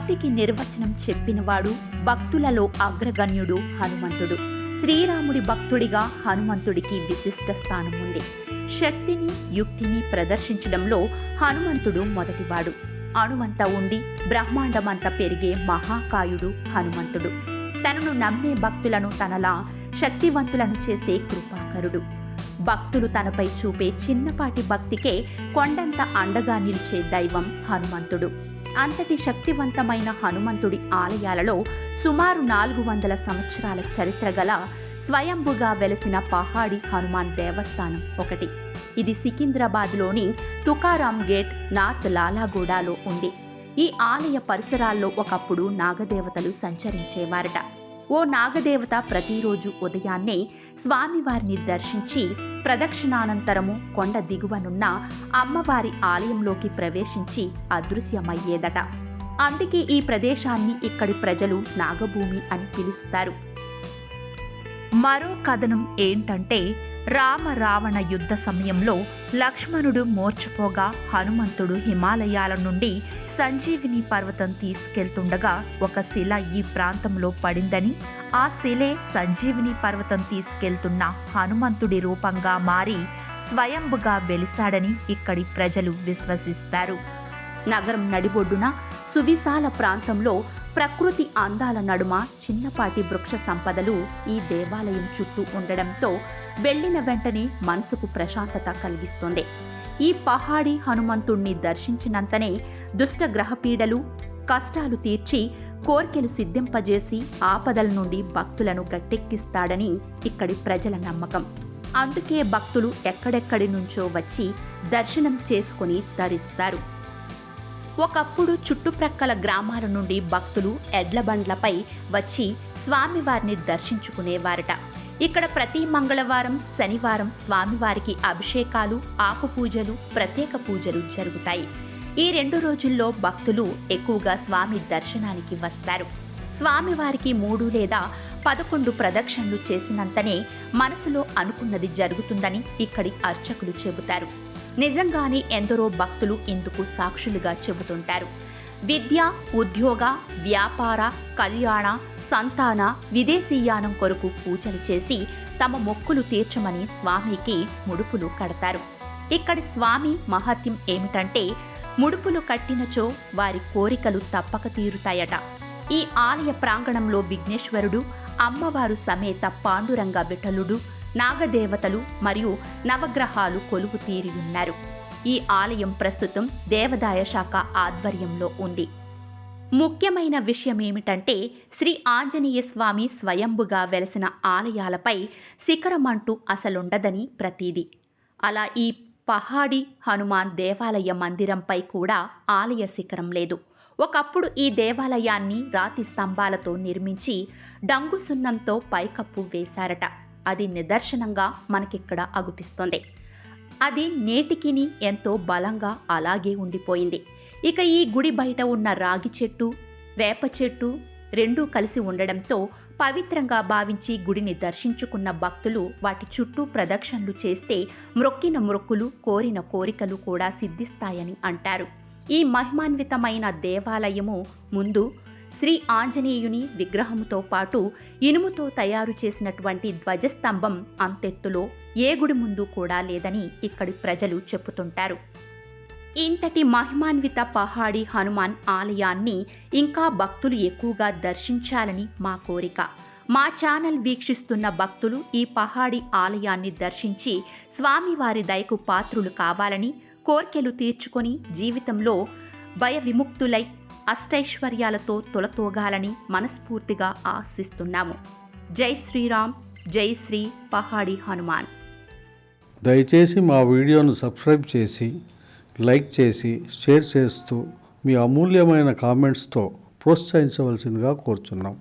భక్తికి నిర్వచనం చెప్పినవాడు, భక్తులలో అగ్రగణ్యుడు హనుమంతుడు. శ్రీరాముడి భక్తుడిగా హనుమంతుడికి విశిష్ట స్థానం ఉంది. శక్తిని, యుక్తిని ప్రదర్శించడంలో హనుమంతుడు మొదటివాడు. అణువంత ఉండి బ్రహ్మాండమంత పెరిగే మహాకాయుడు హనుమంతుడు. తనను నమ్మే భక్తులను తనలా శక్తివంతులను చేసే కృపాకరుడు. భక్తులు తనపై చూపే చిన్నపాటి భక్తికే కొండంత అండగా నిలిచే దైవం హనుమంతుడు. అంతటి శక్తివంతమైన హనుమంతుడి ఆలయాలలో సుమారు 400 సంవత్సరాల చరిత్ర గల స్వయంభుగా వెలసిన పహాడి హనుమాన్ దేవస్థానం ఒకటి. ఇది సికింద్రాబాద్లోని తుకారాం గేట్, నార్త్ లాలాగూడలో ఉంది. ఈ ఆలయ పరిసరాల్లో ఒకప్పుడు నాగదేవతలు సంచరించేవారట. ఓ నాగదేవత ప్రతిరోజు ఉదయాన్నే స్వామివారిని దర్శించి ప్రదక్షిణానంతరము కొండ దిగువనున్న అమ్మవారి ఆలయంలోకి ప్రవేశించి అదృశ్యమయ్యేదట. అందుకే ఈ ప్రదేశాన్ని ఇక్కడి ప్రజలు నాగభూమి అని పిలుస్తారు. మరో కథనం ఏంటంటే, రావణ యుద్ధ సమయంలో లక్ష్మణుడు మూర్ఛపోగా హనుమంతుడు హిమాలయాల నుండి సంజీవిని పర్వతం తీసుకెళ్తుండగా ఒక శిల ఈ ప్రాంతంలో పడిందని, ఆ శిలే సంజీవిని పర్వతం తీసుకెళ్తున్న హనుమంతుడి రూపంగా మారి స్వయంభుగా వెలిశాడని ఇక్కడి ప్రజలు విశ్వసిస్తారు. నగరం నడిబొడ్డున సువిశాల ప్రాంతంలో ప్రకృతి అందాల నడుమ చిన్నపాటి వృక్ష సంపదలు ఈ దేవాలయం చుట్టూ ఉండడంతో వెళ్లిన వెంటనే మనసుకు ప్రశాంతత కలిగిస్తుంది. ఈ పహాడి హనుమంతుణ్ణి దర్శించినంతనే దుష్ట గ్రహపీడలు, కష్టాలు తీర్చి కోర్కెలు సిద్ధింపజేసి ఆపదల నుండి భక్తులను గట్టెక్కిస్తాడని ఇక్కడి ప్రజల నమ్మకం. అందుకే భక్తులు ఎక్కడెక్కడి నుంచో వచ్చి దర్శనం చేసుకుని తరిస్తారు. ఒకప్పుడు చుట్టుప్రక్కల గ్రామాల నుండి భక్తులు ఎడ్లబండ్లపై వచ్చి స్వామివారిని దర్శించుకునేవారట. ఇక్కడ ప్రతి మంగళవారం, శనివారం స్వామివారికి అభిషేకాలు, ఆకుపూజలు, ప్రత్యేక పూజలు జరుగుతాయి. ఈ 2 రోజుల్లో భక్తులు ఎక్కువగా స్వామి దర్శనానికి వస్తారు. స్వామివారికి 3 లేదా 11 ప్రదక్షిణలు చేసినంతనే మనసులో అనుకున్నది జరుగుతుందని ఇక్కడి అర్చకులు చెబుతారు. నిజంగానే ఎందరో భక్తులు ఇందుకు సాక్షులుగా చెబుతుంటారు. విద్య, ఉద్యోగ, వ్యాపార, కళ్యాణ, సంతాన, విదేశీయానం కొరకు పూజలు చేసి తమ మొక్కులు తీర్చమని స్వామికి ముడుపులు కడతారు. ఇక్కడి స్వామి మహత్యం ఏమిటంటే, ముడుపులు కట్టినచో వారి కోరికలు తప్పక తీరుతాయట. ఈ ఆలయ ప్రాంగణంలో విఘ్నేశ్వరుడు, అమ్మవారు సమేత పాండురంగ విఠలుడు, నాగదేవతలు మరియు నవగ్రహాలు కొలువు తీరి ఉన్నారు. ఈ ఆలయం ప్రస్తుతం దేవాదాయ శాఖ ఆధ్వర్యంలో ఉంది. ముఖ్యమైన విషయం ఏమిటంటే, శ్రీ ఆంజనేయ స్వామి స్వయంభుగా వెలసిన ఆలయాలపై శిఖరమంటూ అసలుండదని ప్రతీది. అలా ఈ పహాడి హనుమాన్ దేవాలయ మందిరంపై కూడా ఆలయ శిఖరం లేదు. ఒకప్పుడు ఈ దేవాలయాన్ని రాతి స్తంభాలతో నిర్మించి డంగు సున్నంతో పైకప్పు వేశారట. అది నిదర్శనంగా మనకిక్కడ అగుపిస్తుంది. అది నేటికిని ఎంతో బలంగా అలాగే ఉండిపోయింది. ఇక ఈ గుడి బయట ఉన్న రాగి చెట్టు, వేప చెట్టు 2 కలిసి ఉండడంతో పవిత్రంగా భావించి గుడిని దర్శించుకున్న భక్తులు వాటి చుట్టూ ప్రదక్షిణలు చేస్తే మ్రొక్కిన మొక్కులు, కోరిన కోరికలు కూడా సిద్ధిస్తాయని అంటారు. ఈ మహిమాన్వితమైన దేవాలయము ముందు శ్రీ ఆంజనేయుని విగ్రహంతో పాటు ఇనుముతో తయారు చేసినటువంటి ధ్వజస్తంభం అంతెత్తులో ఏ గుడి ముందు కూడా లేదని ఇక్కడి ప్రజలు చెప్పుతుంటారు. ఇంతటి మహిమాన్విత పహాడి హనుమాన్ ఆలయాన్ని ఇంకా భక్తులు ఎక్కువగా దర్శించాలని మా కోరిక. మా ఛానల్ వీక్షిస్తున్న భక్తులు ఈ పహాడి ఆలయాన్ని దర్శించి స్వామివారి దయకు పాత్రులు కావాలని, కోర్కెలు తీర్చుకొని జీవితంలో భయ విముక్తులై అష్టైశ్వర్యాలతో తొలతూగాలని మనస్ఫూర్తిగా ఆశిస్తున్నాము. జై శ్రీరామ్, జై శ్రీ పహాడి హనుమాన్. దయచేసి మా వీడియోను సబ్స్క్రైబ్ చేసి, లైక్ చేసి, షేర్ చేస్తూ మీ అమూల్యమైన కామెంట్స్తో ప్రోత్సహించవలసిందిగా కోరుచున్నాం.